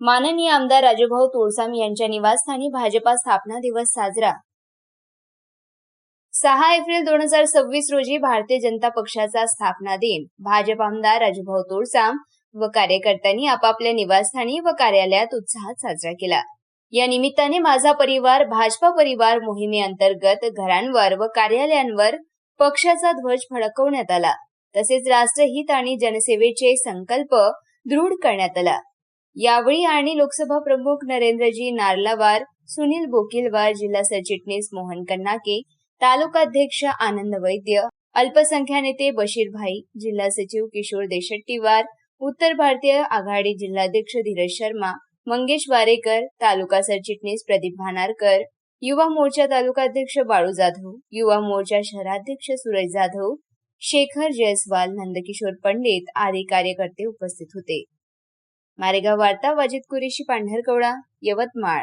माननीय आमदार राजूभाऊ तुळसाम यांच्या निवासस्थानी भाजपा स्थापना दिवस साजरा। 6 एप्रिल 2026 रोजी भारतीय जनता पक्षाचा स्थापना दिन भाजप आमदार राजूभाऊ तुळसाम व कार्यकर्त्यांनी आपापल्या निवासस्थानी व कार्यालयात उत्साहात साजरा केला। या निमित्ताने माझा परिवार भाजपा परिवार मोहिमेअंतर्गत घरांवर व कार्यालयांवर पक्षाचा ध्वज फडकवण्यात आला। तसेच राष्ट्रहित आणि जनसेवेचे संकल्प दृढ करण्यात आला। यावेळी आणि लोकसभा प्रमुख नरेंद्रजी नार्लावार, सुनील बोकिलवार, जिल्हा सरचिटणीस मोहन कन्नाके, तालुका अध्यक्ष आनंद वैद्य, अल्पसंख्याक नेते बशीर भाई, जिल्हा सचिव किशोर देशट्टीवार, उत्तर भारतीय आघाडी जिल्हाध्यक्ष धीरज शर्मा, मंगेश वारेकर, तालुका सरचिटणीस प्रदीप भानारकर, युवा मोर्चा तालुका अध्यक्ष बाळू जाधव, युवा मोर्चा शहराध्यक्ष सूरज जाधव, शेखर जयस्वाल, नंदकिशोर पंडित आदी कार्यकर्ते उपस्थित होते। मारेगाव वार्ता वाजिद कुरेशी, पांढरकवडा, यवतमाळ।